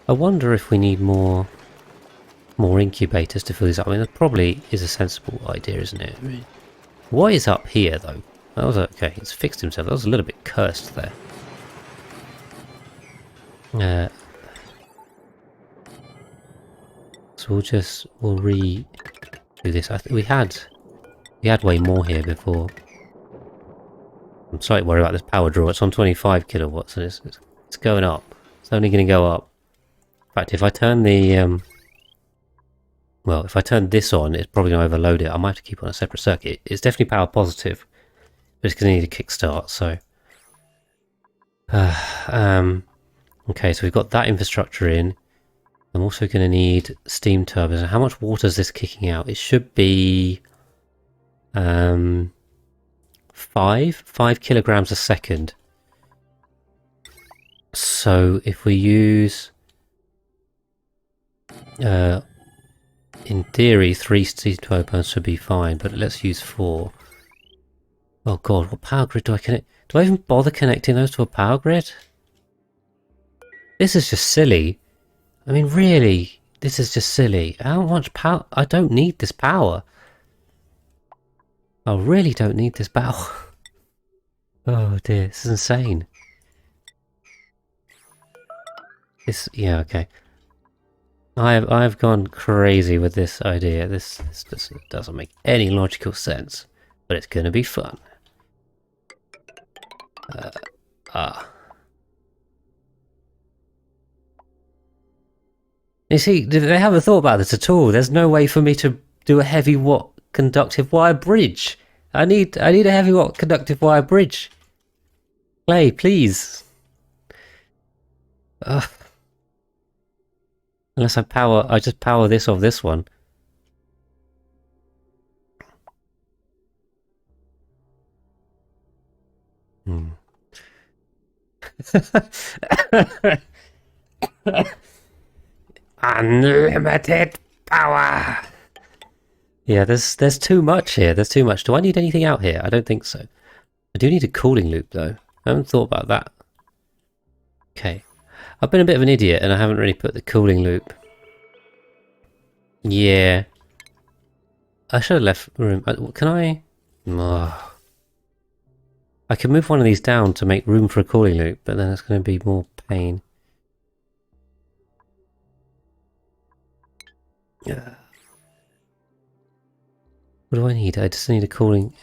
I wonder if we need more incubators to fill these up. I mean, that probably is a sensible idea, isn't it? What is up here, though? That was okay. It's fixed himself. That was a little bit cursed there. So we'll redo this. I think we had way more here before. I'm slightly worried about this power draw. It's on 25 kilowatts, and it's going up. It's only going to go up. In fact, if I turn the well, if I turn this on, it's probably going to overload it. I might have to keep it on a separate circuit. It's definitely power positive, but it's going to need a kickstart. So, okay, so we've got that infrastructure in. I'm also going to need steam turbines. How much water is this kicking out? It should be 5 kilograms a second. So if we use in theory 3 steam turbines should be fine, but let's use 4. Oh god, what power grid do I connect? Do I even bother connecting those to a power grid? This is just silly. I mean, really, this is just silly. How much power? I don't need this power. I really don't need this power. Oh dear, this is insane. Yeah, okay. I've gone crazy with this idea. This doesn't make any logical sense, but it's going to be fun. You see, they haven't thought about this at all. There's no way for me to do a heavy watt conductive wire bridge. I need a heavy watt conductive wire bridge. Play, please. Unless I just power this off this one. Unlimited power. Yeah, there's too much here. There's too much. Do I need anything out here? I don't think so. I do need a cooling loop though. I haven't thought about that. Okay. I've been a bit of an idiot and I haven't really put the cooling loop. Yeah. I should have left room. Can I? Oh. I can move one of these down to make room for a cooling loop, but then it's going to be more pain. Yeah. What do I need? I just need a cooling...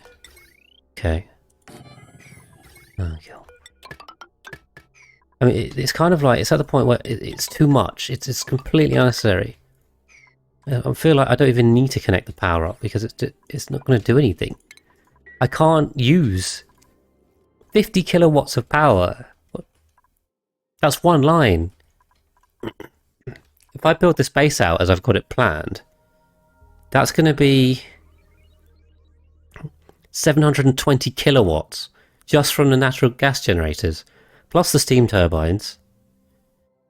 Okay. Oh, God. I mean, it's kind of like, it's at the point where it's too much. It's completely unnecessary. I feel like I don't even need to connect the power up because it's not going to do anything. I can't use 50 kilowatts of power. That's one line. If I build this base out as I've got it planned, that's going to be 720 kilowatts just from the natural gas generators, plus the steam turbines,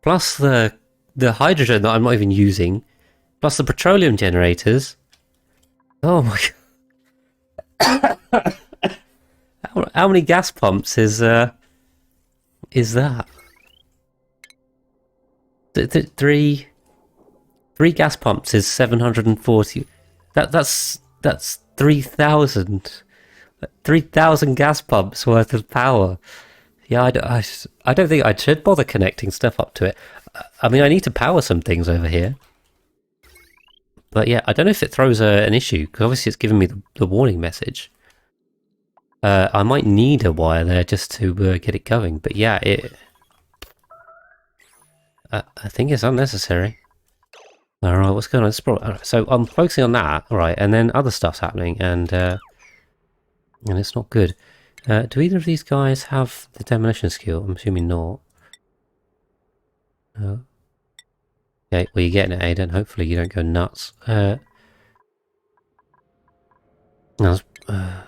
plus the hydrogen that I'm not even using, plus the petroleum generators. Oh my god. How many gas pumps is that? Three gas pumps is 740. That's 3,000 gas pumps worth of power. Yeah, I don't think I should bother connecting stuff up to it. I mean, I need to power some things over here. But yeah, I don't know if it throws an issue, because obviously it's giving me the warning message. I might need a wire there just to get it going, but yeah, I think it's unnecessary. Alright, what's going on? Alright, so I'm focusing on that, alright, and then other stuff's happening, and it's not good. Do either of these guys have the demolition skill? I'm assuming not. Okay, well you're getting it, Aiden. Hopefully you don't go nuts. No, I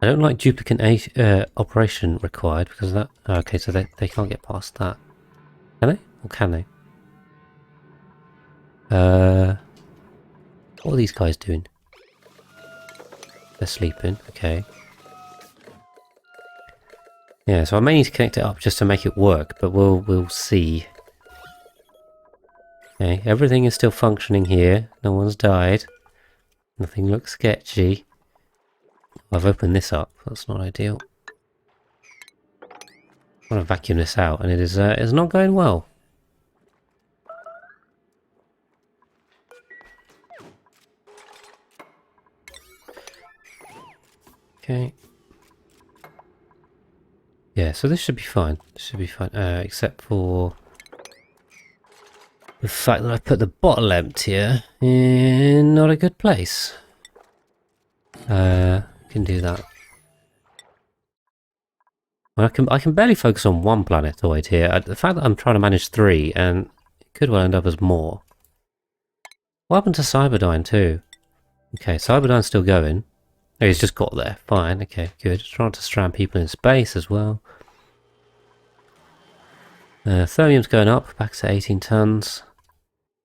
don't like duplicate operation required because of that. Oh, okay, so they can't get past that. Can they? Or can they? What are these guys doing? They're sleeping, okay. Yeah, so I may need to connect it up just to make it work, but we'll see. Okay, everything is still functioning here. No one's died. Nothing looks sketchy. I've opened this up. That's not ideal. I want to vacuum this out, and it's not going well. Okay. Yeah, so this should be fine. This should be fine, except for the fact that I put the bottle emptier in not a good place. Can do that. I can barely focus on one planetoid here. The fact that I'm trying to manage 3, and it could well end up as more. What happened to Cyberdyne too? Okay, Cyberdyne's still going. Oh, he's just got there. Fine, okay, good. Trying to strand people in space as well. Thermium's going up, back to 18 tons.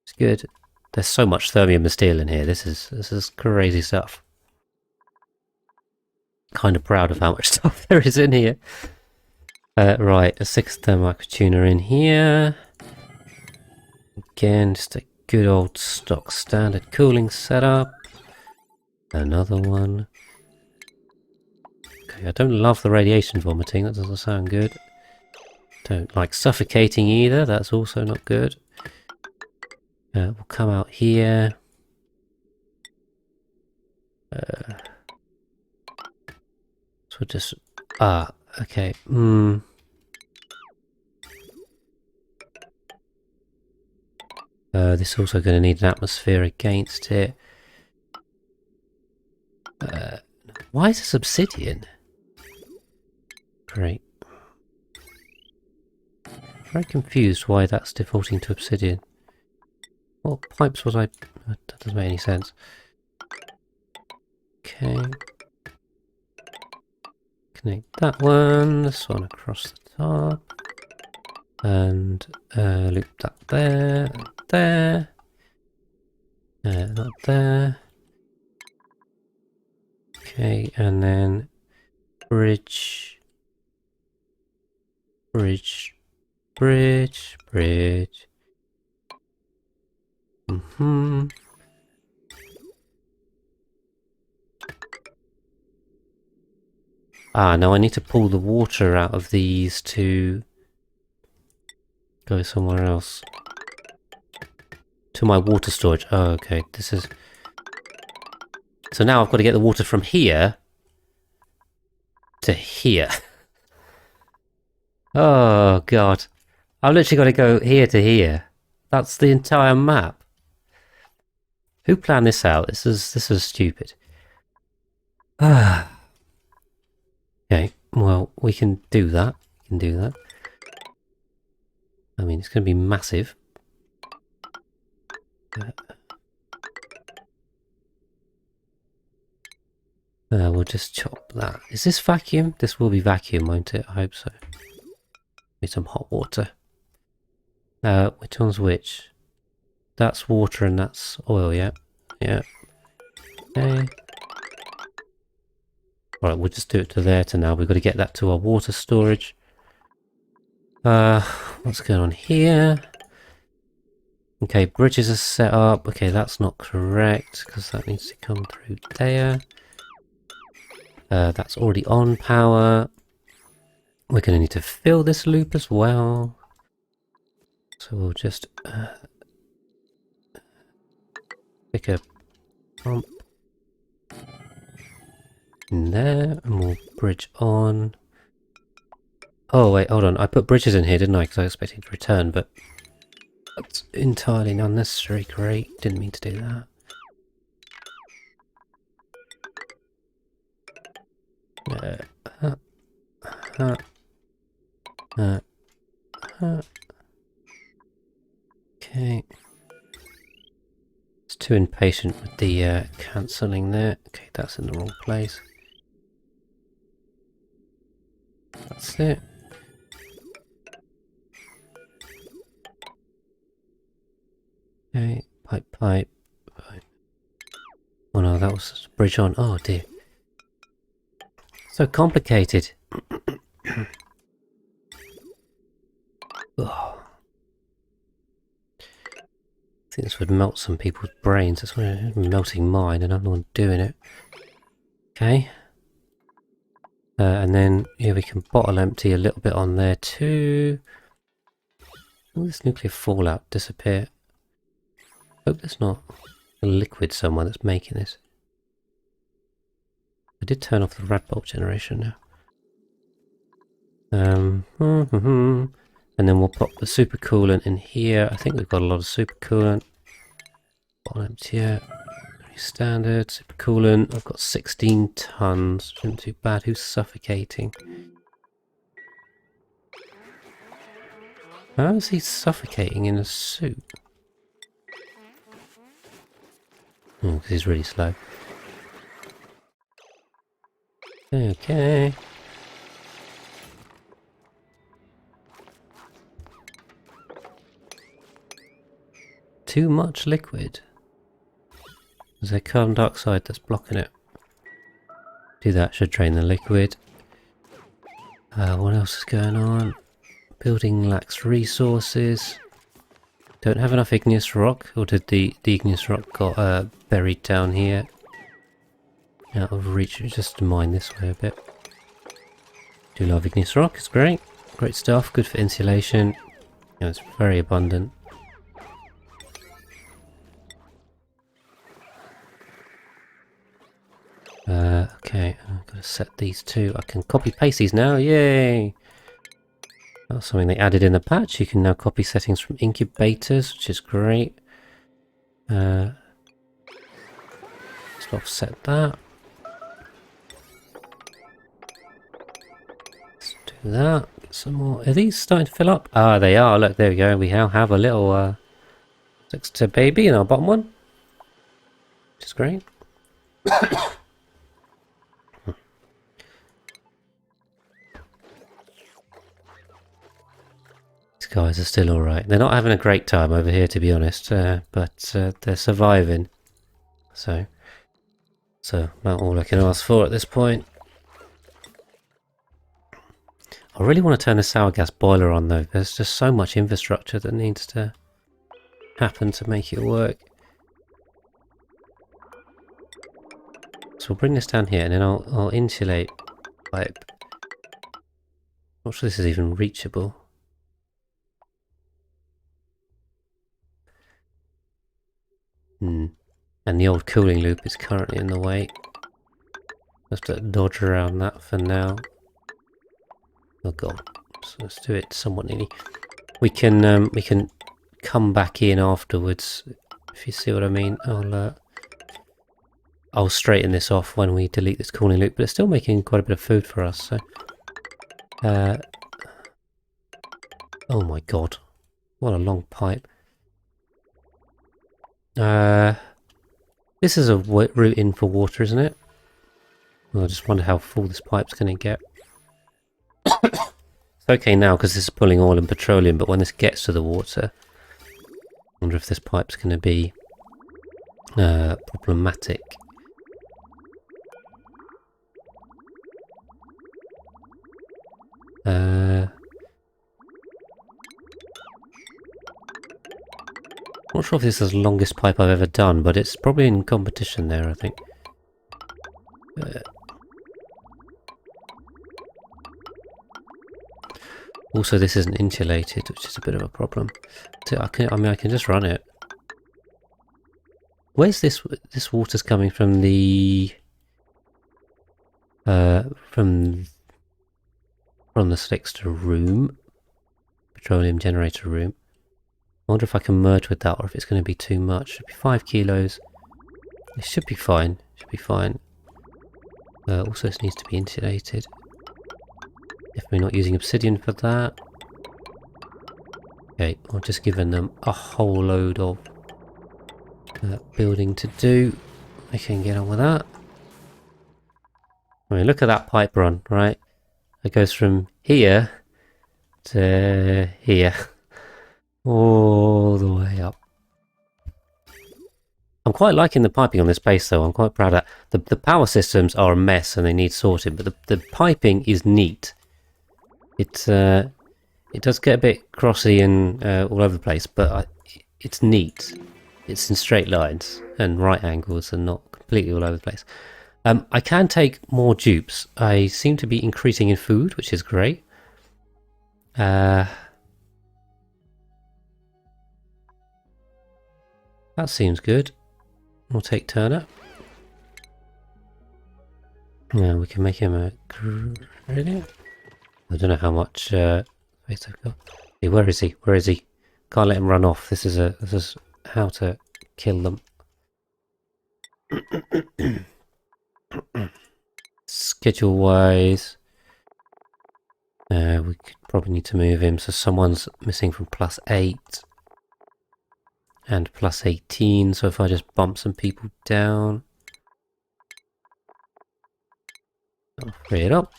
It's good. There's so much thermium and steel in here. This is crazy stuff. Kind of proud of how much stuff there is in here. Right, a 6th thermoctuner in here. Again, just a good old stock standard cooling setup. Another one. Okay, I don't love the radiation vomiting. That doesn't sound good. Don't like suffocating either. That's also not good. We'll come out here. So we'll just... okay. This is also going to need an atmosphere against it. Why is this obsidian? Great. Very confused why that's defaulting to obsidian. What pipes was I... That doesn't make any sense. Okay. Connect that one, this one across the top. And loop that there, there. That there. Okay, and then bridge. Bridge. Bridge. Bridge. Now I need to pull the water out of these to go somewhere else. To my water storage. Oh, okay. This is... So now I've got to get the water from here to here. Oh, God. I've literally got to go here to here. That's the entire map. Who planned this out? This is stupid. Okay, well, we can do that. We can do that. I mean, it's going to be massive. We'll just chop that. Is this vacuum? This will be vacuum, won't it? I hope so. Need some hot water. Which one's which? That's water and that's oil, yeah. Yeah. Okay. Alright, we'll just do it to there to now. We've got to get that to our water storage. What's going on here? Okay, bridges are set up. Okay, that's not correct because that needs to come through there. That's already on power. We're going to need to fill this loop as well. So we'll just pick a pump in there and we'll bridge on. Oh wait, hold on. I put bridges in here, didn't I? Because I was expecting to return, but that's entirely unnecessary. Great, didn't mean to do that. Okay. It's too impatient with the cancelling there. Okay, that's in the wrong place. That's it. Okay, pipe. Oh no, that was a bridge on. Oh dear. So complicated. Oh. think this would melt some people's brains. That's why I'm melting mine, and I'm the one doing it. Okay. And then here we can bottle empty a little bit on there too. Will this nuclear fallout disappear? Hope there's not a liquid somewhere that's making this. I did turn off the red bulb generation now. And then we'll pop the supercoolant in here. I think we've got a lot of supercoolant. Bottle empty here. Very standard supercoolant. I've got 16 tons. Shouldn't be too bad. Who's suffocating? How is he suffocating in a suit? Oh, because he's really slow. Okay. Too much liquid. Is there carbon dioxide that's blocking it? Do that, should drain the liquid. What else is going on? Building lacks resources. Don't have enough igneous rock, or did the igneous rock got buried down here? Out of reach, just to mine this way a bit. Do love igneous rock, it's great. Great stuff, good for insulation. It's very abundant. Okay, I've got to set these two. I can copy paste these now, yay! That's something they added in the patch. You can now copy settings from incubators, which is great. Let's offset that. Let's do that. Get some more. Are these starting to fill up? Ah, they are. Look, there we go. We now have a little Dexter baby in our bottom one, which is great. Guys are still alright. They're not having a great time over here, to be honest, but they're surviving. So about all I can ask for at this point. I really want to turn the sour gas boiler on though. There's just so much infrastructure that needs to happen to make it work. So we'll bring this down here and then I'll insulate pipe. Not sure this is even reachable. And the old cooling loop is currently in the way. Let's dodge around that for now. Oh god. So let's do it somewhat neatly. We can come back in afterwards, if you see what I mean. I'll straighten this off when we delete this cooling loop, but it's still making quite a bit of food for us, so oh my god. What a long pipe. This is a route in for water, isn't it? Well, I just wonder how full this pipe's going to get. It's okay now because this is pulling oil and petroleum, but when this gets to the water, I wonder if this pipe's going to be problematic. Not sure if this is the longest pipe I've ever done, but it's probably in competition there, I think. Also, this isn't insulated, which is a bit of a problem. So I can just run it. Where's this? This water's coming from the from the Slickster room, petroleum generator room. I wonder if I can merge with that or if it's going to be too much. Should be 5 kilos. It should be fine. Should be fine. Also, this needs to be insulated. Definitely not using obsidian for that. Okay, I've just given them a whole load of building to do. I can get on with that. I mean, look at that pipe run, right? It goes from here to here. All the way up. I'm quite liking the piping on this base though. I'm quite proud of that. The power systems are a mess and they need sorting, but the piping is neat. It does get a bit crossy and all over the place, but it's neat. It's in straight lines and right angles and not completely all over the place. I can take more dupes. I seem to be increasing in food, which is great. That seems good. We'll take turnip. Yeah, we can make him a really. I don't know how much space I've got. Hey, where is he? Where is he? Can't let him run off. This is how to kill them. Schedule wise, we could probably need to move him. So someone's missing from +8 and +18. So if I just bump some people down, I'll free it up.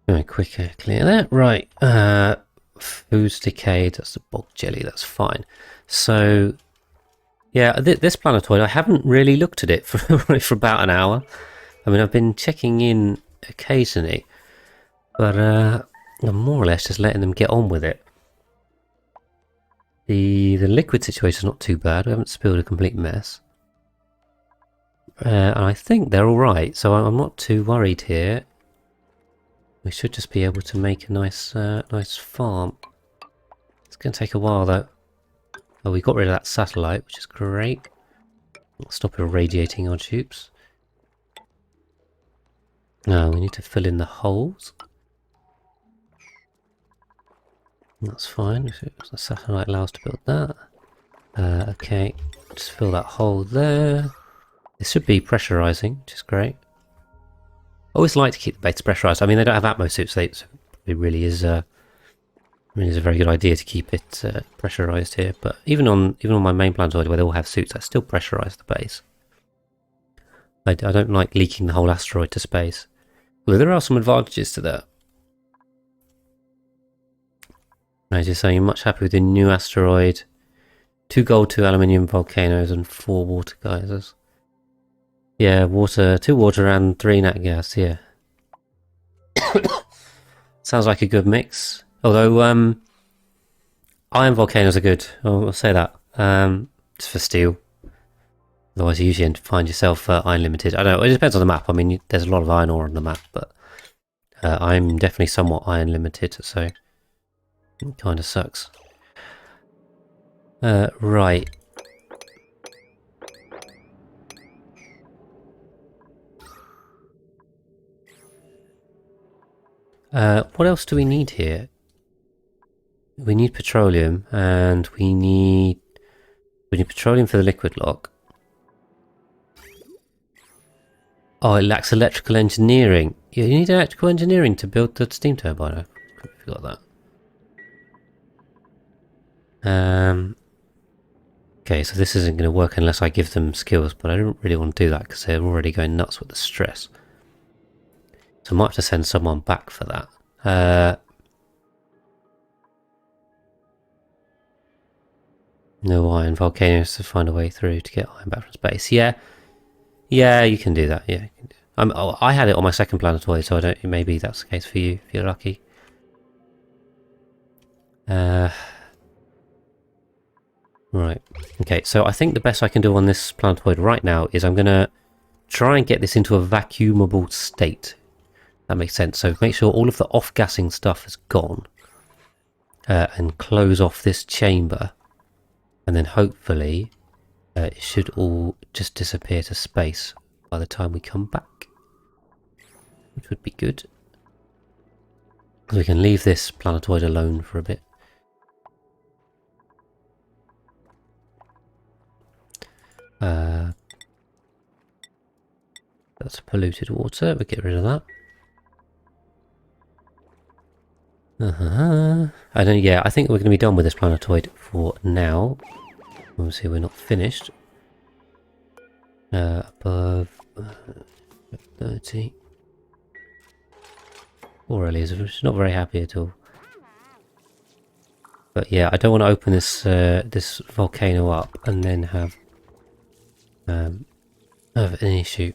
Very quick clear that. Right. Food's decayed. That's the bog jelly. That's fine. So, yeah, this planetoid, I haven't really looked at it for about an hour. I mean, I've been checking in occasionally, but I'm more or less just letting them get on with it. The liquid situation is not too bad. We haven't spilled a complete mess. And I think they're alright, so I'm not too worried here. We should just be able to make a nice farm. It's going to take a while though. Oh, we got rid of that satellite, which is great. We'll stop irradiating our tubes. Now we need to fill in the holes. That's fine. The satellite allows to build that. Okay, just fill that hole there. This should be pressurizing, which is great. I always like to keep the beta pressurized. I mean, they don't have Atmos suits, so it really is a very good idea to keep it pressurized here. But even on my main planetoid where they all have suits, I still pressurize the base. I don't like leaking the whole asteroid to space. Well, there are some advantages to that. As you're saying, you're much happy with the new asteroid. 2 gold, 2 aluminium volcanoes, and 4 water geysers. Yeah, 2 water and 3 nat gas, yeah. Sounds like a good mix. Although, iron volcanoes are good. I'll say that. It's for steel. Otherwise, you usually find yourself iron limited. I don't know, it depends on the map. I mean, there's a lot of iron ore on the map, but I'm definitely somewhat iron limited, so it kind of sucks. Right. What else do we need here? We need petroleum, and we need petroleum for the liquid lock. Oh, it lacks electrical engineering. Yeah, you need electrical engineering to build the steam turbine. I forgot that. Okay, so this isn't going to work unless I give them skills, but I don't really want to do that because they're already going nuts with the stress. So I might have to send someone back for that. No iron volcanoes to find a way through to get iron back from space. Yeah, you can do that. Yeah, I had it on my second planetoid, so I don't. Maybe that's the case for you if you're lucky. Right. Okay, so I think the best I can do on this planetoid right now is I'm going to try and get this into a vacuumable state. That makes sense. So make sure all of the off-gassing stuff is gone. And close off this chamber. And then hopefully it should all just disappear to space by the time we come back. Which would be good. We can leave this planetoid alone for a bit. That's polluted water. We'll get rid of that. Yeah, I think we're going to be done with this planetoid for now. Obviously, we're not finished. Above 30. Poor Elizabeth, she's not very happy at all. But yeah, I don't want to open this this volcano up and then have an issue.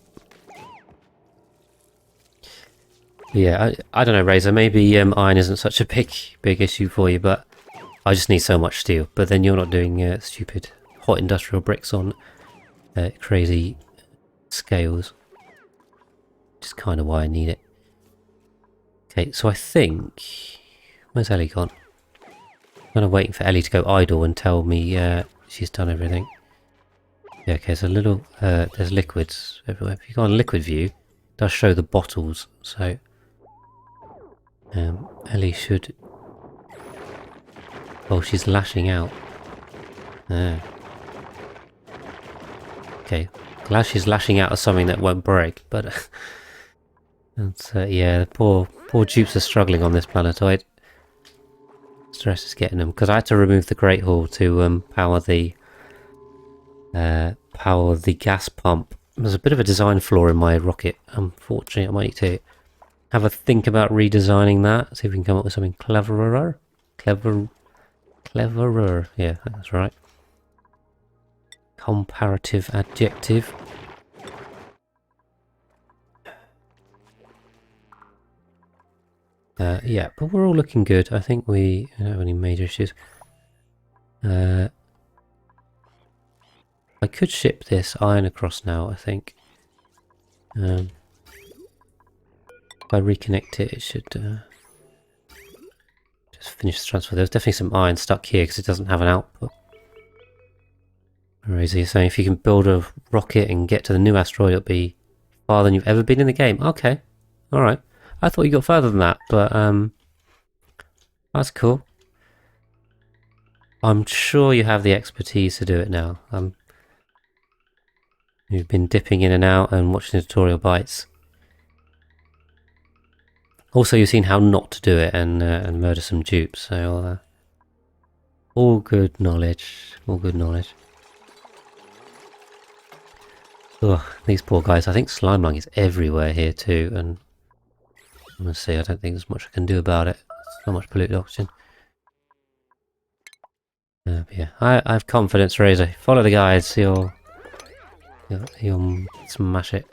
Yeah, I don't know, Razor. Maybe iron isn't such a big issue for you, but I just need so much steel. But then you're not doing stupid hot industrial bricks on crazy scales, which is kind of why I need it. Okay, so I think... Where's Ellie gone? I'm kind of waiting for Ellie to go idle and tell me she's done everything. Yeah, okay, so there's liquids everywhere. If you go on liquid view, it does show the bottles, so... Ellie should... Oh, she's lashing out. Ah. Okay, glad she's lashing out at something that won't break, but... yeah, the poor dupes are struggling on this planetoid. Stress is getting them, because I had to remove the Great Hall to power the gas pump. There's a bit of a design flaw in my rocket. Unfortunately, I might need to have a think about redesigning that. See if we can come up with something cleverer. Cleverer. Yeah, that's right. Comparative adjective. Yeah, but we're all looking good. I think we don't have any major issues. I could ship this iron across now, I think. If I reconnect it, it should just finish the transfer. There's definitely some iron stuck here because it doesn't have an output. Razor, you're saying if you can build a rocket and get to the new asteroid, it'll be farther than you've ever been in the game. Okay, alright. I thought you got further than that, but that's cool. I'm sure you have the expertise to do it now. You've been dipping in and out and watching tutorial bites. Also, you've seen how not to do it and murder some dupes, so all good knowledge. All good knowledge. Ugh, these poor guys. I think slime lung is everywhere here too, and honestly, I don't think there's much I can do about it. So much polluted oxygen. Yeah, I have confidence, Razor. Follow the guides, you'll smash it.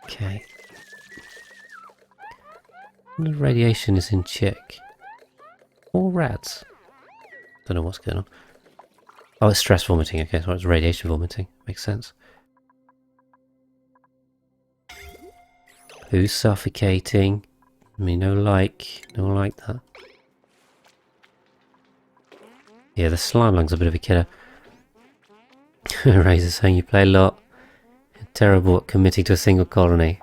Okay. The radiation is in check. Or rats. Don't know what's going on. Oh, it's stress vomiting. Okay, so it's radiation vomiting. Makes sense. Who's suffocating? No like that. Yeah, the slime lung's a bit of a killer. Razor saying you play a lot. You're terrible at committing to a single colony.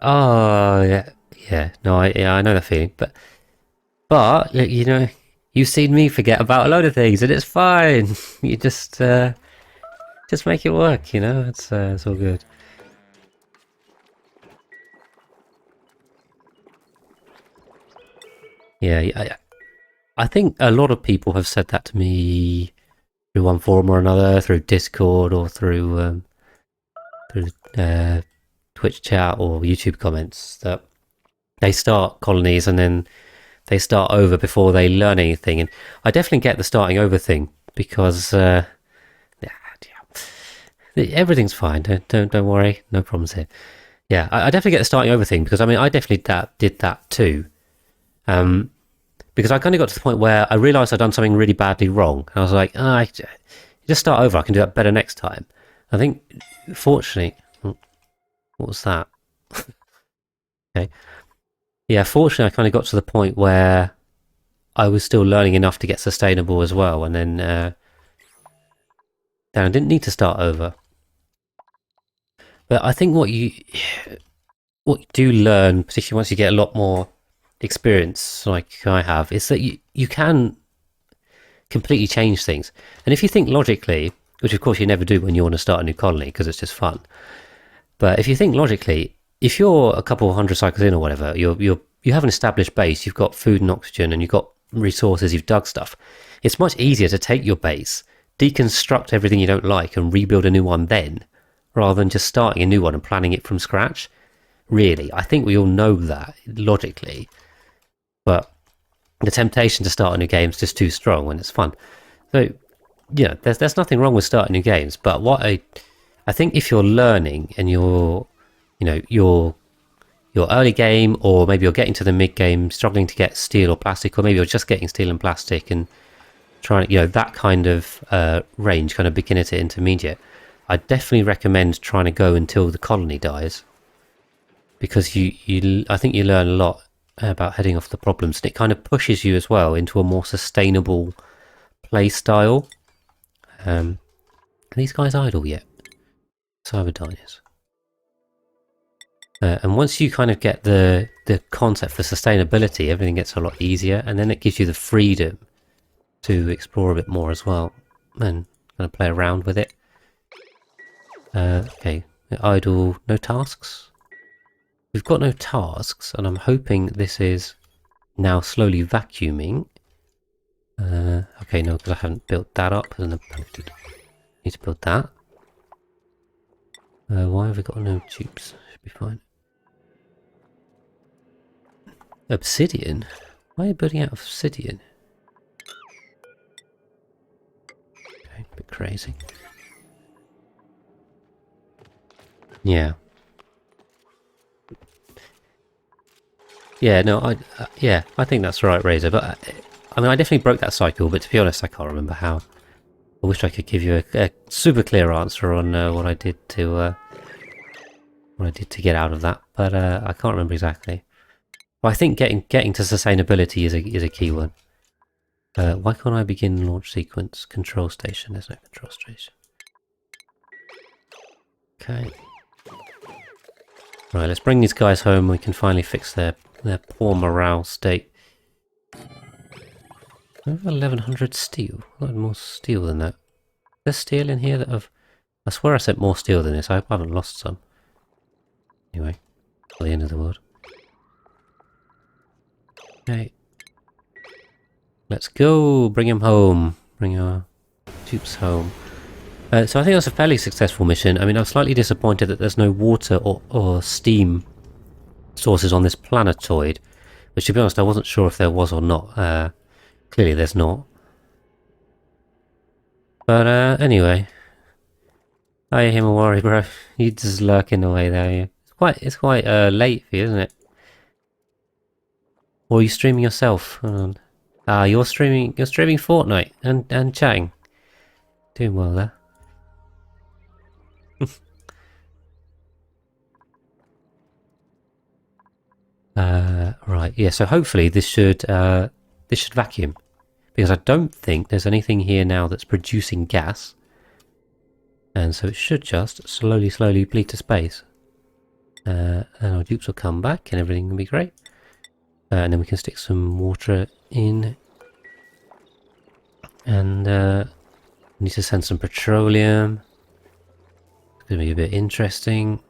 Oh, yeah. No, I know that feeling, but you know, you've seen me forget about a load of things, and it's fine. You just make it work, you know. It's all good. Yeah, I think a lot of people have said that to me through one forum or another, through Discord or through Twitch chat or YouTube comments, that they start colonies and then they start over before they learn anything. And I definitely get the starting over thing because everything's fine. Don't worry, no problems here. Yeah, I definitely get the starting over thing because I definitely did that too. Because I kind of got to the point where I realised I'd done something really badly wrong. And I was like, just start over. I can do that better next time. I think, fortunately, what was that? Okay. Yeah, fortunately, I kind of got to the point where I was still learning enough to get sustainable as well. And then I didn't need to start over. But I think what you do learn, particularly once you get a lot more experience like I have, is that you can completely change things. And if you think logically, which of course you never do when you want to start a new colony because it's just fun, but if you think logically, if you're a couple of 100 cycles in or whatever, you have an established base, you've got food and oxygen and you've got resources, you've dug stuff, it's much easier to take your base, deconstruct everything you don't like and rebuild a new one then, rather than just starting a new one and planning it from scratch. Really, I think we all know that logically. But The temptation to start a new game is just too strong when it's fun. So, yeah, there's nothing wrong with starting new games, but what I think if you're learning and you're, you know, your early game, or maybe you're getting to the mid game, struggling to get steel or plastic, or maybe you're just getting steel and plastic and trying, that kind of range, kind of beginner to intermediate, I definitely recommend trying to go until the colony dies, because I think you learn a lot about heading off the problems, and it kind of pushes you as well into a more sustainable play style. Are these guys idle yet? Cyberdines. And once you kind of get the concept for sustainability, everything gets a lot easier, and then it gives you the freedom to explore a bit more as well, and kind of play around with it. Okay, idle, no tasks. We've got no tasks, and I'm hoping this is now slowly vacuuming. Okay, no, because I haven't built that up, and I need to build that. Why have we got no tubes? Should be fine. Obsidian? Why are you building out of obsidian? Okay, a bit crazy. Yeah. Yeah, no, I think that's right, Razor. But I mean, I definitely broke that cycle. But to be honest, I can't remember how. I wish I could give you a super clear answer on what I did to get out of that. But I can't remember exactly. But I think getting to sustainability is a key one. Why can't I begin launch sequence? Control station. There's no control station. Okay. Right, let's bring these guys home. We can finally fix their poor morale state. I have 1100 steel. I had more steel than that. There's steel in here that I swear I sent more steel than this. I hope I haven't lost some. Anyway, not the end of the world. Okay. Let's go. Bring him home. Bring our Dupes home. So I think that's a fairly successful mission. I mean, I'm slightly disappointed that there's no water or steam sources on this planetoid, which, to be honest, I wasn't sure if there was or not. Clearly there's not. But anyway. Hi, Himawari, bro. You just lurking away there. It's quite late for you, isn't it? Or are you streaming yourself? You're streaming Fortnite and chatting. Doing well there. Right, yeah, so hopefully this should vacuum, because I don't think there's anything here now that's producing gas, and so it should just slowly bleed to space, and our dupes will come back and everything will be great, and then we can stick some water in, and we need to send some petroleum. It's going to be a bit interesting.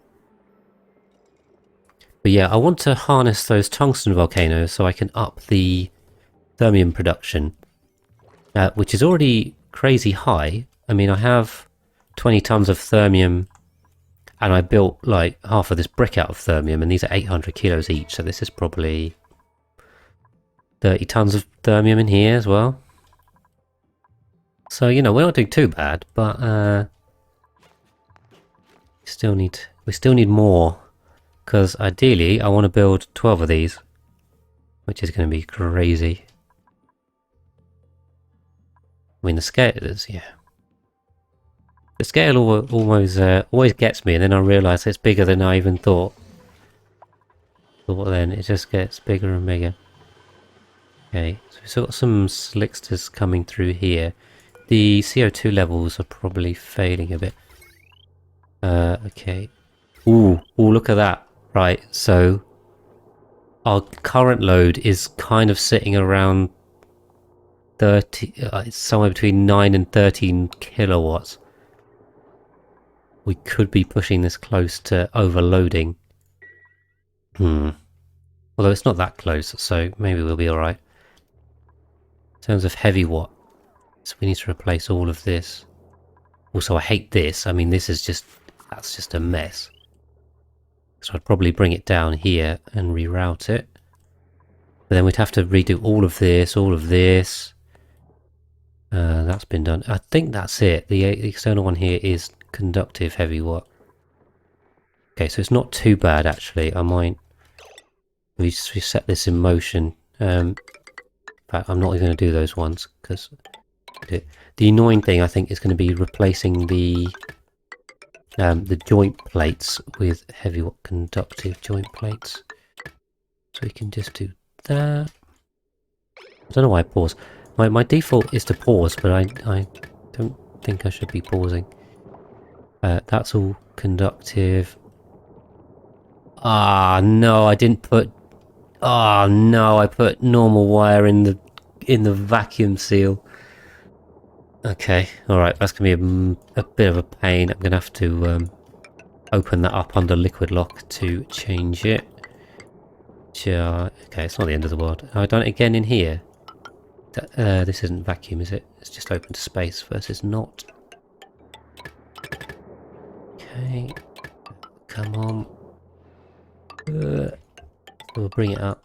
But yeah, I want to harness those tungsten volcanoes so I can up the thermium production, which is already crazy high. I mean, I have 20 tons of thermium, and I built like half of this brick out of thermium, and these are 800 kilos each, so this is probably 30 tons of thermium in here as well. So, we're not doing too bad, but we still need more. Because ideally, I want to build 12 of these, which is going to be crazy. I mean, the scale is, yeah. The scale always gets me, and then I realise it's bigger than I even thought. But then it just gets bigger and bigger. Okay, so we've still got some slicksters coming through here. The CO2 levels are probably failing a bit. Okay. Ooh, look at that. Right, so our current load is kind of sitting around 30, it's somewhere between 9 and 13 kilowatts. We could be pushing this close to overloading. Although it's not that close, so maybe we'll be alright. In terms of heavy watt, so we need to replace all of this. Also, I hate this. I mean, that's just a mess. So I'd probably bring it down here and reroute it. But then we'd have to redo all of this, all of this. That's been done. I think that's it. The external one here is conductive heavy watt. Okay, so it's not too bad actually. I might reset this in motion. In fact, I'm not even going to do those ones because the annoying thing I think is going to be replacing the joint plates with heavy watt conductive joint plates. So we can just do that. I don't know why I pause. My default is to pause, but I don't think I should be pausing. That's all conductive. Ah, no, I didn't put... Oh no, I put normal wire in the vacuum seal. Okay, alright, that's going to be a bit of a pain. I'm going to have to open that up under liquid lock to change it. Okay, it's not the end of the world. Have I done it again in here? This isn't vacuum, is it? It's just open to space versus not. Okay, come on. We'll bring it up.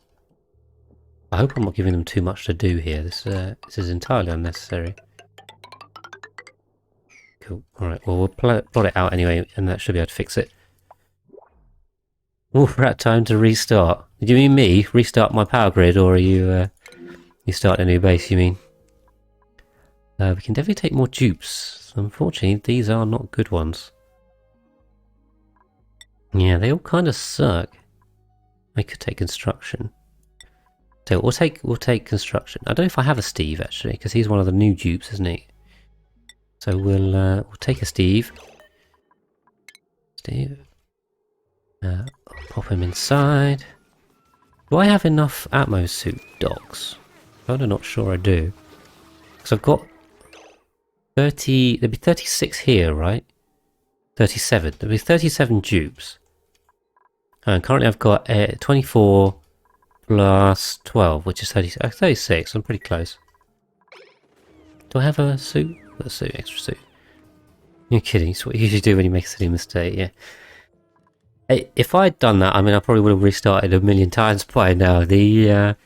I hope I'm not giving them too much to do here. This is entirely unnecessary. Cool. Alright, well we'll plot it out anyway, and that should be able to fix it. Oh, we're at time to restart. Did you mean me? Restart my power grid, or are you start a new base, you mean? We can definitely take more dupes. Unfortunately, these are not good ones. Yeah, they all kind of suck. I could take construction. So we'll take construction. I don't know if I have a Steve actually, because he's one of the new dupes, isn't he? So we'll take a Steve. I'll pop him inside. Do I have enough Atmos suit docks? I'm not sure I do. Because I've got 30... There'd be 36 here, right? 37. There'd be 37 dupes. And currently I've got 24 plus 12, which is 36. I'm pretty close. Do I have a suit? A suit, extra suit. You're kidding. It's what you usually do when you make a silly mistake, yeah. If I'd done that, I mean, I probably would have restarted a million times by now. The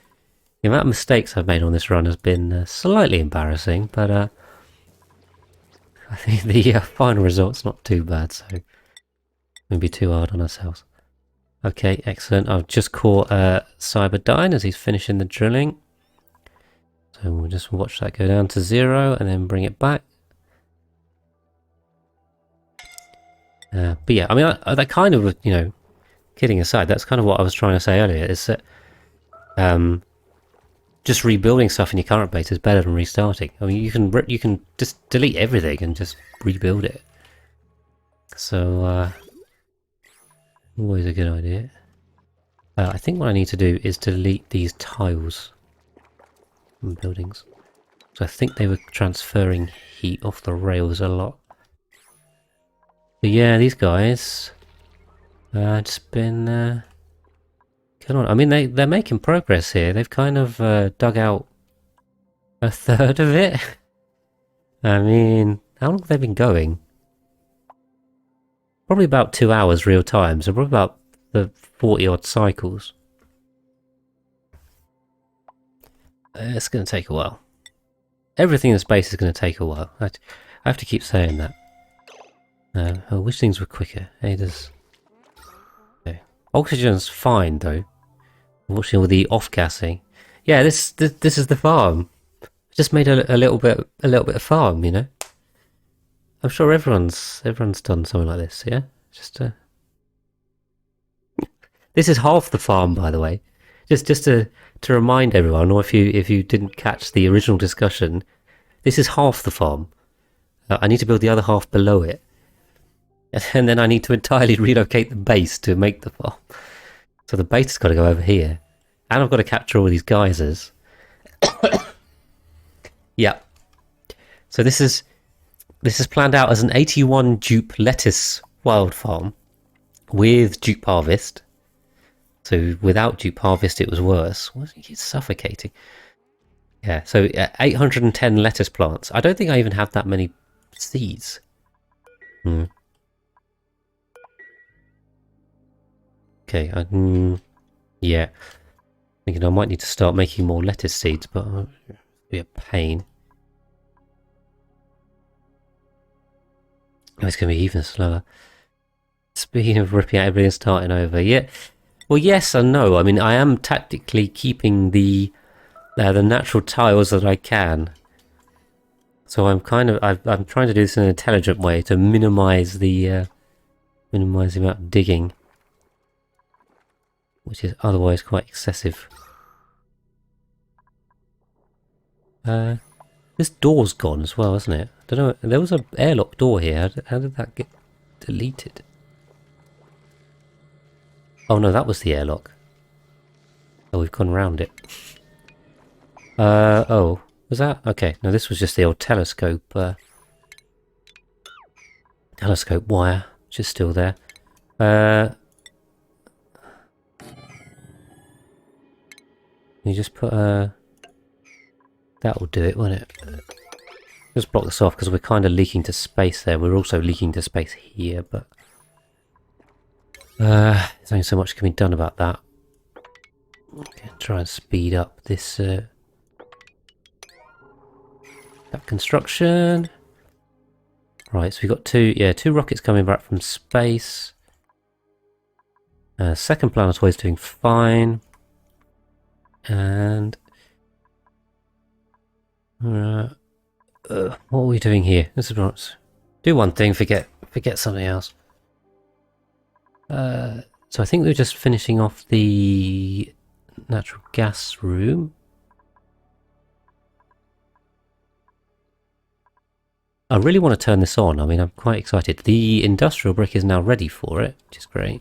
amount of mistakes I've made on this run has been slightly embarrassing, but I think the final result's not too bad, so we won't be too hard on ourselves. Okay, excellent. I've just caught Cyberdyne as he's finishing the drilling. So we'll just watch that go down to 0 and then bring it back. But yeah, I mean, that kind of, you know, kidding aside, that's kind of what I was trying to say earlier, is that just rebuilding stuff in your current base is better than restarting. I mean, you can just delete everything and just rebuild it. So, always a good idea. I think what I need to do is delete these tiles from buildings. So I think they were transferring heat off the rails a lot. But yeah, these guys just been going on. I mean, they're making progress here. They've kind of dug out a third of it. I mean, how long have they been going? Probably about 2 hours real time, so probably about the 40 odd cycles. It's going to take a while. Everything in space is going to take a while. I have to keep saying that. I wish things were quicker. Hey, there's... Okay. Oxygen's fine though. Unfortunately, with the off-gassing. Yeah, this is the farm. Just made a little bit of farm, you know. I'm sure everyone's done something like this. Yeah, just This is half the farm, by the way. Just to remind everyone, or if you didn't catch the original discussion, this is half the farm. I need to build the other half below it. And then I need to entirely relocate the base to make the farm. So the base has got to go over here. And I've got to capture all these geysers. Yeah. So this is planned out as an 81 dupe lettuce wild farm with dupe harvest. So without dupe harvest it was worse. It's suffocating. Yeah, so 810 lettuce plants. I don't think I even have that many seeds. Okay, yeah. Thinking I might need to start making more lettuce seeds, but it'll be a pain. Oh, it's going to be even slower. Speaking of ripping out everything and starting over, yeah. Well, yes and no. I mean, I am tactically keeping the natural tiles that I can. So I'm I'm trying to do this in an intelligent way to minimise the amount of digging, which is otherwise quite excessive. This door's gone as well, isn't it? I don't know. There was an airlock door here. How did that get deleted? Oh no, that was the airlock. Oh, we've gone round it. Oh, was that? Okay, no, this was just the old telescope wire, which is still there. You just put that will do it, won't it? Just block this off because we're kind of leaking to space there. We're also leaking to space here, but there's only so much can be done about that. Okay, try and speed up this that construction. Right, so we've got two rockets coming back from space. Second planetoid is doing fine, and what are we doing here? This is right. Do one thing, forget something else. So I think we're just finishing off the natural gas room. I really want to turn this on. I mean, I'm quite excited. The industrial brick is now ready for it, which is great.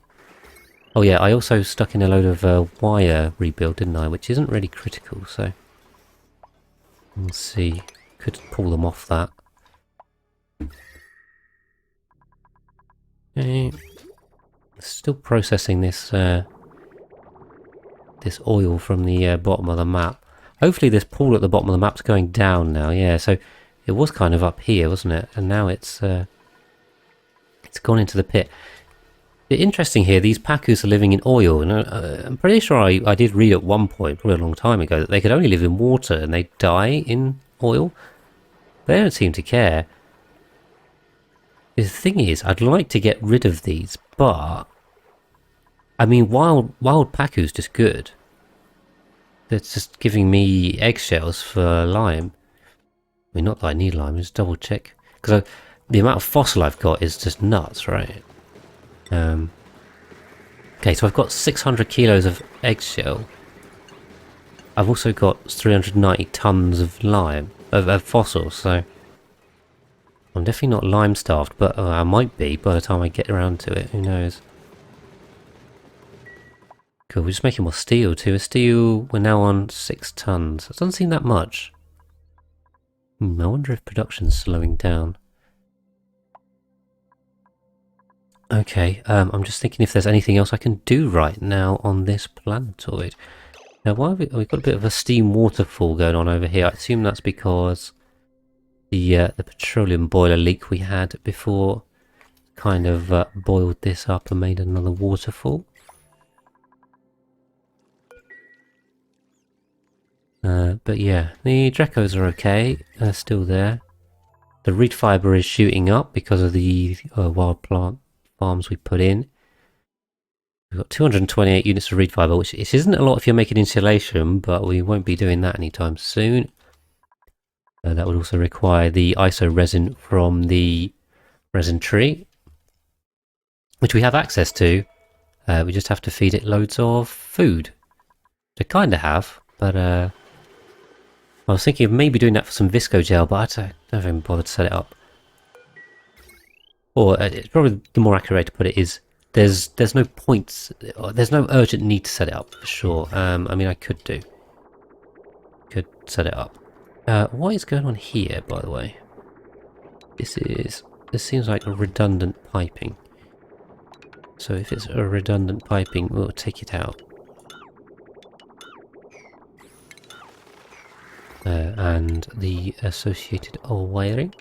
Oh yeah, I also stuck in a load of wire rebuild, didn't I? Which isn't really critical, so we'll see. Could pull them off that. Okay. Still processing this this oil from the bottom of the map. Hopefully this pool at the bottom of the map's going down now. Yeah, so it was kind of up here, wasn't it? And now it's gone into the pit. Interesting here, these Pacus are living in oil, and I'm pretty sure I did read at one point, probably a long time ago, that they could only live in water and they die in oil. They don't seem to care. The thing is, I'd like to get rid of these, but I mean, wild Pacu's just good. It's just giving me eggshells for lime. I mean, not that I need lime, just double check. Because the amount of fossil I've got is just nuts, right? Okay, so I've got 600 kilos of eggshell. I've also got 390 tons of lime, of fossils, so I'm definitely not lime starved, but I might be by the time I get around to it, who knows. Cool, we're just making more steel too. Steel, we're now on 6 tons. It doesn't seem that much. I wonder if production's slowing down. Okay, I'm just thinking if there's anything else I can do right now on this planetoid. Now, why have we've got a bit of a steam waterfall going on over here? I assume that's because the petroleum boiler leak we had before kind of boiled this up and made another waterfall. But yeah, the Drecos are okay. They're still there. The reed fibre is shooting up because of the wild plant farms we put in. We've got 228 units of reed fibre, which isn't a lot if you're making insulation, but we won't be doing that anytime soon. That would also require the iso resin from the resin tree, which we have access to. We just have to feed it loads of food. To kind of have, but I was thinking of maybe doing that for some visco gel, but I don't even bother to set it up. Or it's probably the more accurate way to put it is there's no points, there's no urgent need to set it up for sure. I mean, I could set it up. What is going on here, by the way? This seems like a redundant piping. So if it's a redundant piping, we'll take it out. And the associated oil wiring.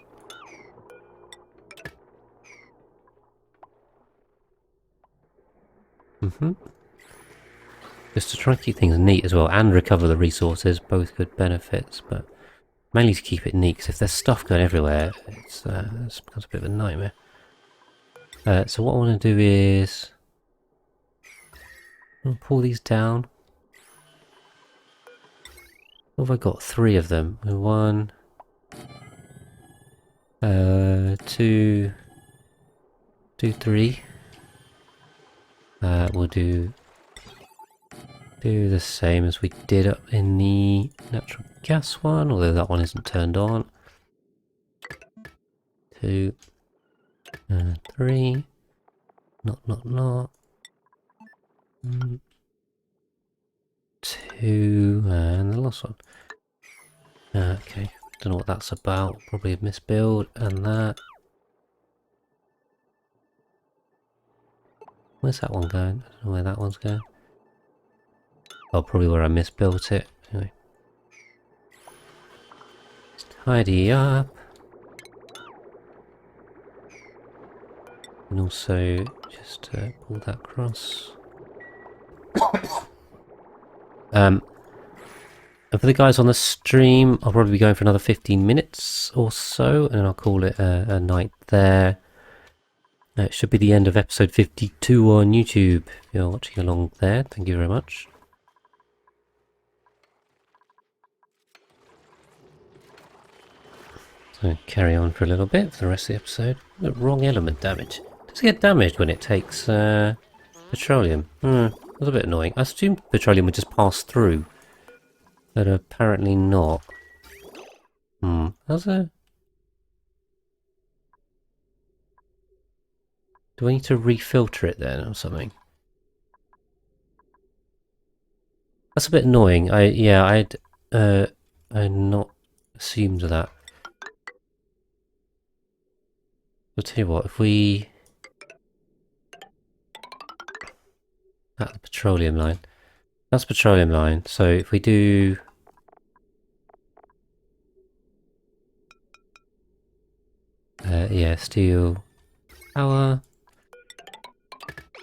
Just to try and keep things neat as well, and recover the resources, both good benefits, but mainly to keep it neat, because if there's stuff going everywhere, it becomes a bit of a nightmare. So what I want to do is... I'll pull these down. What have I got? 3 of them. 1... 2... 3. We'll do the same as we did up in the natural gas one, although that one isn't turned on. 2, 3. Not. 2, and the last one. Okay, don't know what that's about. Probably a misbuild, and that. Where's that one going? I don't know where that one's going. Oh, probably where I misbuilt it. Anyway. Let's tidy up. And also just pull that across. And for the guys on the stream, I'll probably be going for another 15 minutes or so, and then I'll call it a night there. It should be the end of episode 52 on YouTube. If you're watching along there, thank you very much. So carry on for a little bit for the rest of the episode. The wrong element damage. Does it get damaged when it takes petroleum? That's a bit annoying. I assumed petroleum would just pass through, but apparently not. How's a... Do I need to refilter it then or something? That's a bit annoying. I'd not assumed that. I'll tell you what, if we... At the petroleum line. That's petroleum line, so if we do... yeah, steel power.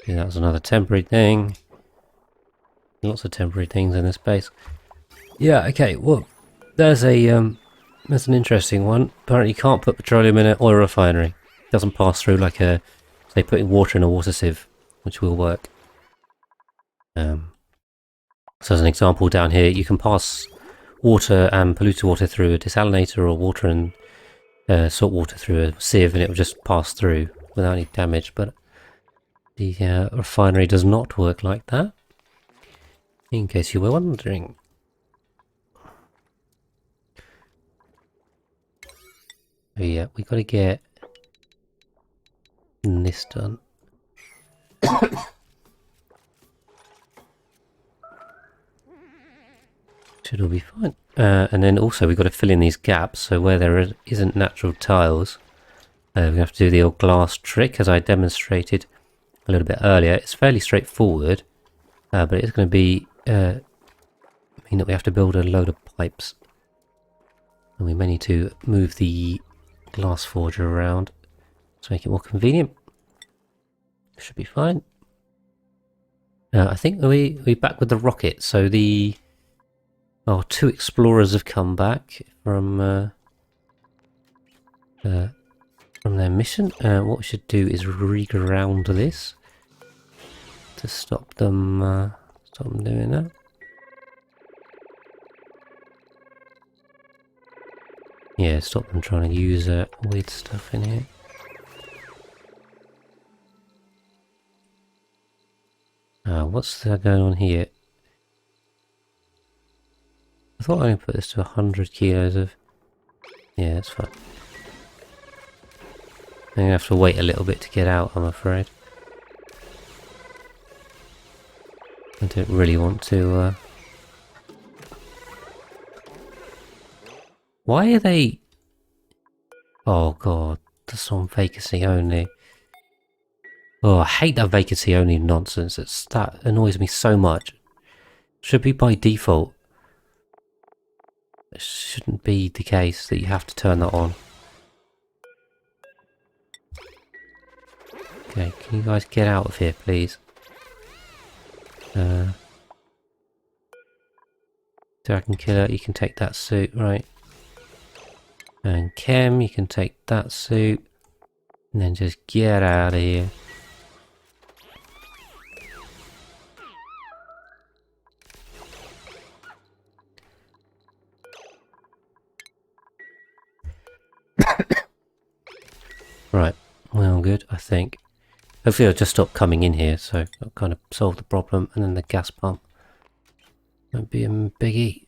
Yeah, that was another temporary thing. Lots of temporary things in this base. Yeah, okay, well, there's an interesting one. Apparently you can't put petroleum in an oil refinery. It doesn't pass through like say putting water in a water sieve, which will work. So as an example down here, you can pass water and polluted water through a desalinator, or water and salt water through a sieve, and it will just pass through without any damage, but the refinery does not work like that, in case you were wondering. Oh yeah, we got to get this done. Should all be fine. And then also we've got to fill in these gaps, so where there isn't natural tiles, we have to do the old glass trick, as I demonstrated a little bit earlier. It's fairly straightforward, but it's going to be mean that we have to build a load of pipes, and we may need to move the glass forger around to make it more convenient. Should be fine. I think we back with the rocket. So the 2 explorers have come back from their mission. What we should do is reground this to stop them doing that. Yeah, stop them trying to use weird stuff in here. What's going on here? I thought I would put this to 100 kilos of... Yeah, that's fine. I'm going to have to wait a little bit to get out, I'm afraid. I don't really want to... Why are they... Oh god, that's on vacancy only. Oh, I hate that vacancy only nonsense. That annoys me so much. Should be by default. It shouldn't be the case that you have to turn that on. Okay, can you guys get out of here, please? Dragon Killer, you can take that suit, right? And Chem, you can take that suit. And then just get out of here. Right, well good, I think. Hopefully I'll just stop coming in here, so I'll kind of solve the problem, and then the gas pump won't be a biggie.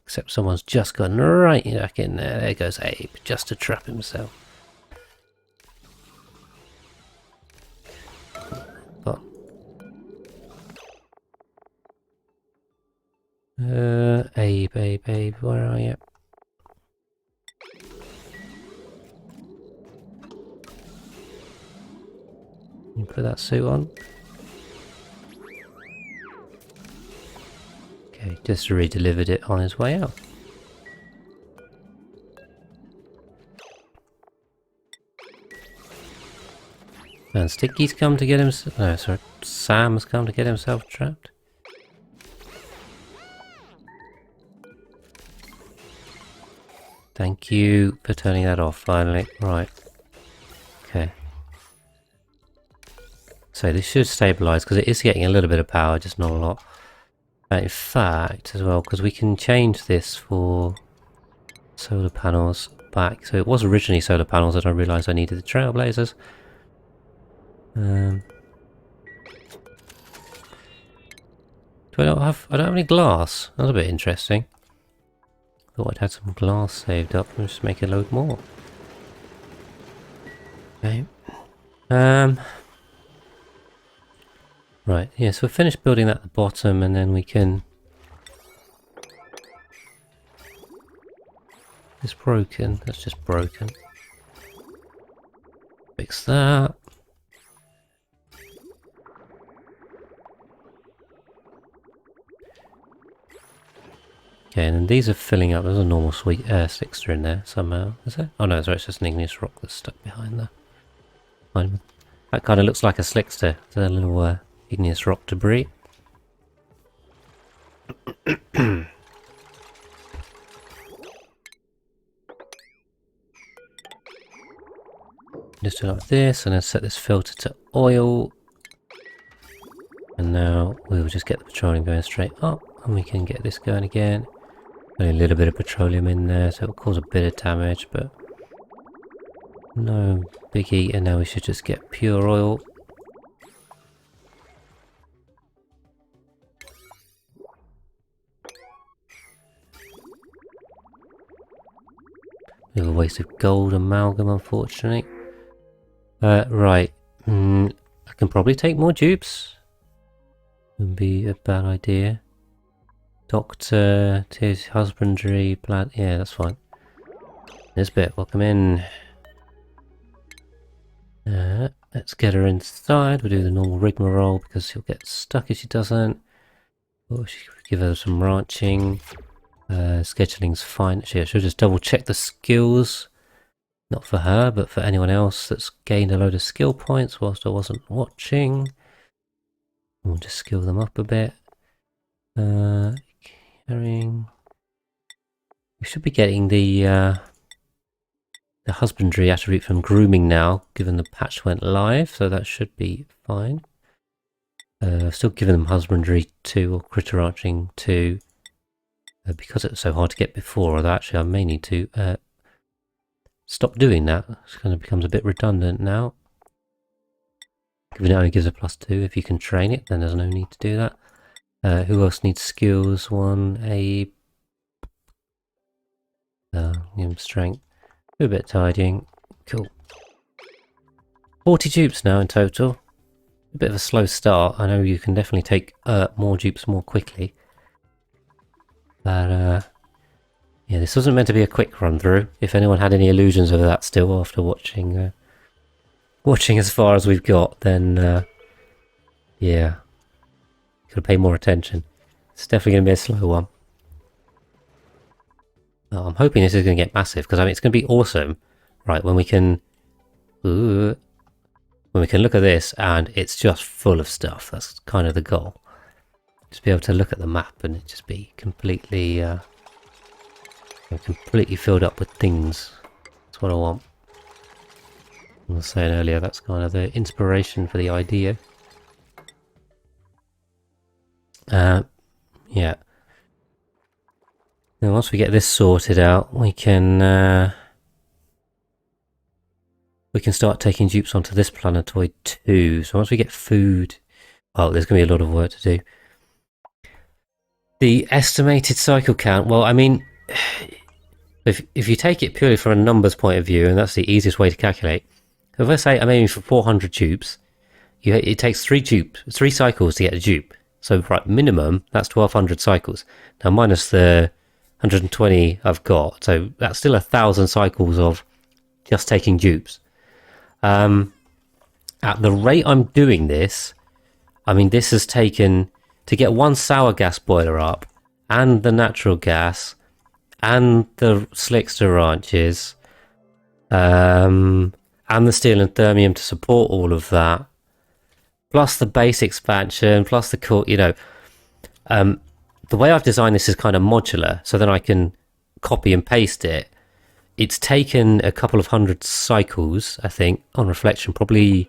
Except someone's just gone right back in there. There goes Abe, just to trap himself. But, Abe, where are you? You put that suit on. Okay, just re-delivered it on his way out. And Sticky's come to get himself. No, sorry, Sam's come to get himself trapped. Thank you for turning that off finally. Right. Okay. So this should stabilise because it is getting a little bit of power, just not a lot. In fact, as well, because we can change this for solar panels back. So it was originally solar panels, and I realised I needed the trailblazers. Do I don't have any glass? That's a bit interesting. Thought I'd had some glass saved up and just make a load more. Okay. Right, yeah, so we'll finish building that at the bottom and then we can... It's broken, that's just broken. Fix that. Okay, and then these are filling up. There's a normal sweet slickster in there somehow, is there? Oh no, sorry, it's just an igneous rock that's stuck behind there. That kind of looks like a slickster. It's a little igneous rock debris. Just do it like this, and then set this filter to oil. And now we'll just get the petroleum going straight up, and we can get this going again. Only a little bit of petroleum in there, so it'll cause a bit of damage, but no biggie. And now we should just get pure oil. A little waste of gold amalgam, unfortunately. Right. I can probably take more dupes. Wouldn't be a bad idea. Doctor, tears, husbandry, plant. Yeah, that's fine. This bit, welcome in. Let's get her inside. We'll do the normal rigmarole because she'll get stuck if she doesn't. Oh, she could give her some ranching. Scheduling's fine. Actually, I should just double check the skills. Not for her, but for anyone else that's gained a load of skill points whilst I wasn't watching. We'll just skill them up a bit. Carrying. We should be getting the husbandry attribute from grooming now, given the patch went live, so that should be fine. Still giving them husbandry 2 or critter ranching 2 because it was so hard to get before. Although actually I may need to stop doing that. It kind of becomes a bit redundant now. Given it only gives a +2, if you can train it, then there's no need to do that. Who else needs skills? 1, Abe. Give him strength. Do a bit of tidying. Cool. 40 dupes now in total. A bit of a slow start. I know you can definitely take more dupes more quickly. But yeah, this wasn't meant to be a quick run through. If anyone had any illusions of that still after watching watching as far as we've got, then yeah, gotta pay more attention. It's definitely going to be a slow one. I'm hoping this is going to get massive, because I mean it's going to be awesome, right? When we can look at this and it's just full of stuff. That's kind of the goal. just be able to look at the map and it just be completely, completely filled up with things. That's what I want. I was saying earlier, that's kind of the inspiration for the idea. Yeah. Now once we get this sorted out, we can start taking dupes onto this planetoid too. So once we get food, oh, there's going to be a lot of work to do. The estimated cycle count, well, I mean, if you take it purely from a numbers point of view, and that's the easiest way to calculate, if I say I'm aiming for 400 dupes, it takes 3 cycles to get a dupe. So right, minimum, that's 1200 cycles. Now minus the 120 I've got, so that's still 1000 cycles of just taking dupes. At the rate I'm doing this, I mean, this has taken, to get one sour gas boiler up, and the natural gas, and the slickster ranches, and the steel and thermium to support all of that, plus the base expansion, plus the core, you know, the way I've designed this is kind of modular, so then I can copy and paste it. It's taken a couple of hundred cycles, I think, on reflection, probably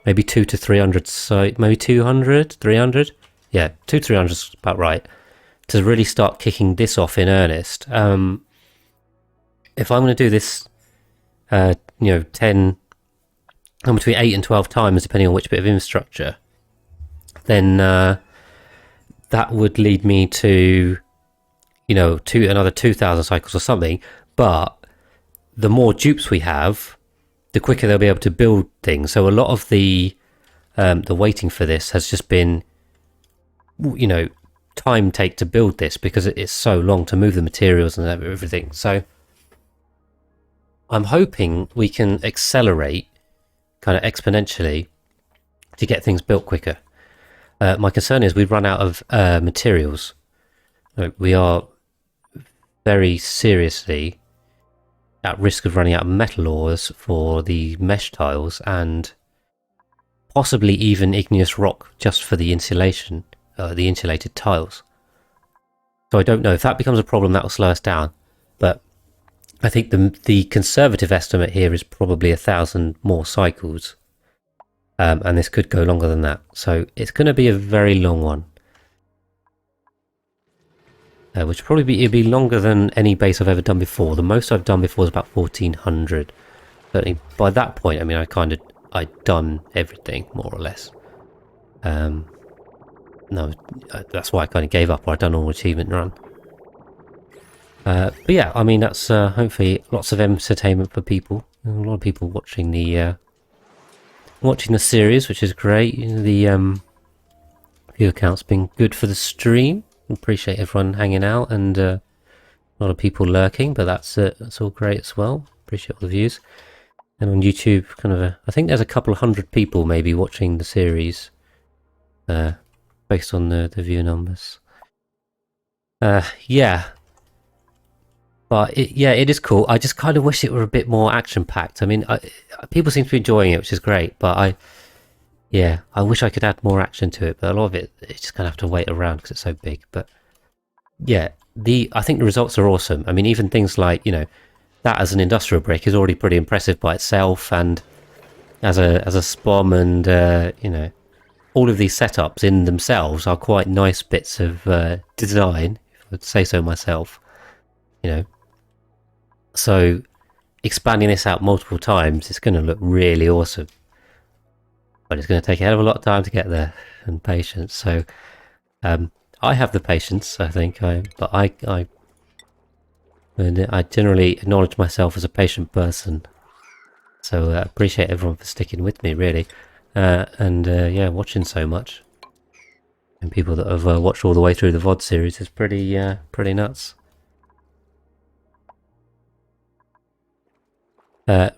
maybe 200 to 300, maybe 200, 300? Yeah, 200-300 is about right, to really start kicking this off in earnest. If I'm going to do this, 10, between 8 and 12 times, depending on which bit of infrastructure, then that would lead me to, another 2,000 cycles or something. But the more dupes we have, the quicker they'll be able to build things. So a lot of the waiting for this has just been, time take to build this, because it's so long to move the materials and everything. So I'm hoping we can accelerate kind of exponentially to get things built quicker. My concern is we've run out of materials. We are very seriously at risk of running out of metal ores for the mesh tiles, and possibly even igneous rock just for the insulation, the insulated tiles. So I don't know if that becomes a problem, that will slow us down. But I think the conservative estimate here is probably 1,000 more cycles, and this could go longer than that. So it's going to be a very long one, which probably it'd be longer than any base I've ever done before. The most I've done before is about 1,400. Certainly by that point, I mean, I'd done everything more or less. No, that's why I kind of gave up, or I'd done all achievement run. But yeah, I mean, that's hopefully lots of entertainment for people. A lot of people watching the series, which is great. The view count's been good for the stream. Appreciate everyone hanging out, and a lot of people lurking, but that's all great as well. Appreciate all the views. And on YouTube, I think there's a couple of hundred people maybe watching the series, based on the view numbers. Yeah. But it is cool. I just kind of wish it were a bit more action-packed. I mean, people seem to be enjoying it, which is great, but I wish I could add more action to it, but a lot of it's just going to have to wait around because it's so big. But yeah, I think the results are awesome. I mean, even things like, that as an industrial brick is already pretty impressive by itself, and as a spom, and all of these setups in themselves are quite nice bits of design, if I would say so myself. So expanding this out multiple times, it's going to look really awesome. But it's going to take a hell of a lot of time to get there, and patience. So I have the patience, I think. But I generally acknowledge myself as a patient person. So I appreciate everyone for sticking with me, really. And watching so much. And people that have watched all the way through the VOD series is pretty nuts.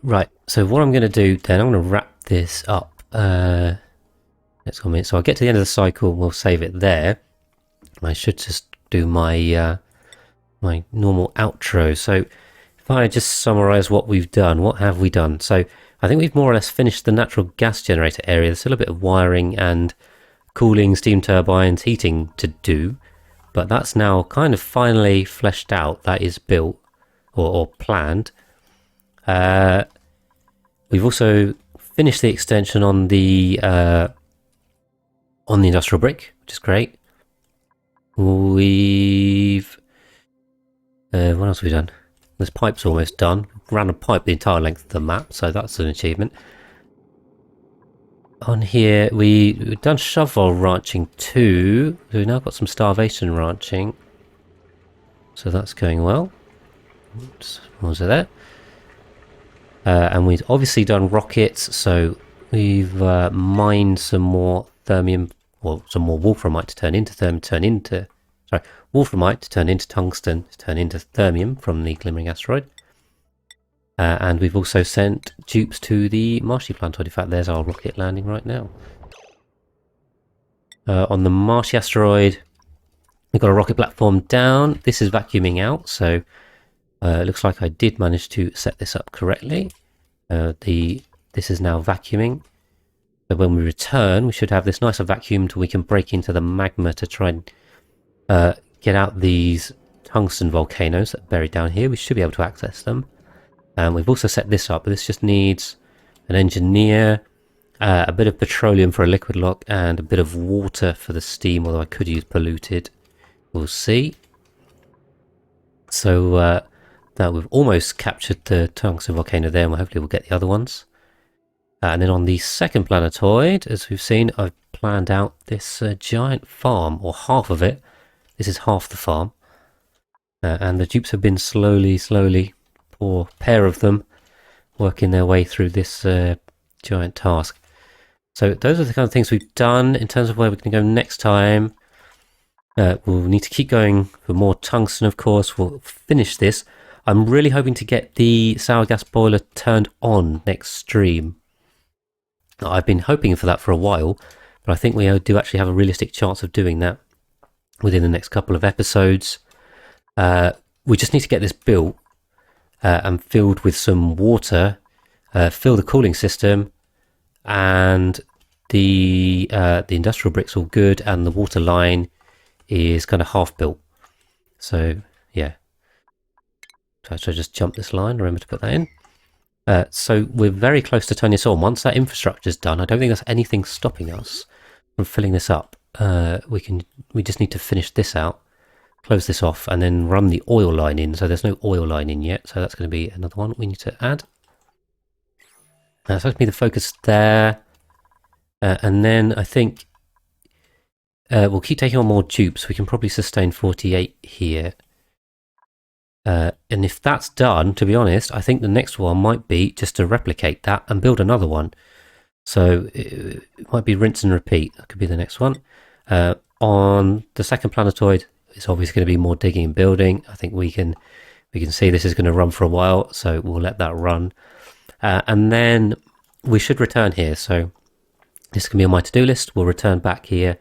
Right, so what I'm going to do then, I'm going to wrap this up. Let's go a minute. So I'll get to the end of the cycle, we'll save it there. I should just do my my normal outro. So if I just summarize what we've done, what have we done? So I think we've more or less finished the natural gas generator area. There's still a bit of wiring and cooling, steam turbines, heating to do, but that's now kind of finally fleshed out. That is built or planned. We've also finished the extension on the industrial brick, which is great. We've what else have we done? This pipe's almost done. Ran a pipe the entire length of the map, so that's an achievement. On here, we've done shovel ranching too. We've now got some starvation ranching, so that's going well. Oops, what was it there? And we've obviously done rockets, so we've mined some more thermium, or some more wolframite to turn into wolframite to turn into tungsten, to turn into thermium from the glimmering asteroid. And we've also sent dupes to the marshy planetoid. In fact, there's our rocket landing right now. On the marshy asteroid, we've got a rocket platform down. This is vacuuming out, so it looks like I did manage to set this up correctly. This is now vacuuming. So when we return, we should have this nicer vacuum till we can break into the magma to try and get out these tungsten volcanoes that are buried down here. We should be able to access them. We've also set this up, but this just needs an engineer, a bit of petroleum for a liquid lock, and a bit of water for the steam, although I could use polluted. We'll see. So now we've almost captured the tungsten volcano there, and hopefully we'll get the other ones. And then on the second planetoid, as we've seen, I've planned out this giant farm, or half of it. This is half the farm. And the dupes have been slowly, poor pair of them, working their way through this giant task. So those are the kind of things we've done. In terms of where we're going to go next time, we'll need to keep going for more tungsten, of course. We'll finish this. I'm really hoping to get the sour gas boiler turned on next stream. I've been hoping for that for a while, but I think we do actually have a realistic chance of doing that within the next couple of episodes. We just need to get this built and filled with some water, fill the cooling system, and the industrial brick's all good, and the water line is kind of half built. So yeah, so I should just jump this line. Remember to put that in. So we're very close to turning this on. Once that infrastructure's done, I don't think there's anything stopping us from filling this up. We just need to finish this out, close this off, and then run the oil line in. So there's no oil line in yet, so that's going to be another one we need to add. So that's going to be the focus there. And then I think we'll keep taking on more dupes. We can probably sustain 48 here. And if that's done, to be honest, I think the next one might be just to replicate that and build another one. So it might be rinse and repeat. That could be the next one. On the second planetoid, it's obviously going to be more digging and building. I think we can see this is going to run for a while, so we'll let that run. And then we should return here. So this can be on my to-do list. We'll return back here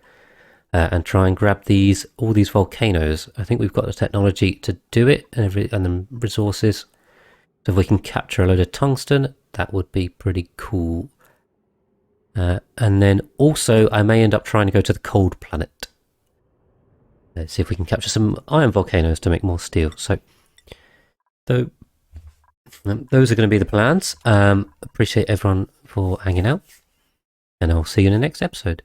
and try and grab all these volcanoes. I think we've got the technology to do it, and the resources. So if we can capture a load of tungsten, that would be pretty cool. And then also I may end up trying to go to the cold planet. Let's see if we can capture some iron volcanoes to make more steel. So those are going to be the plans. Appreciate everyone for hanging out, and I'll see you in the next episode.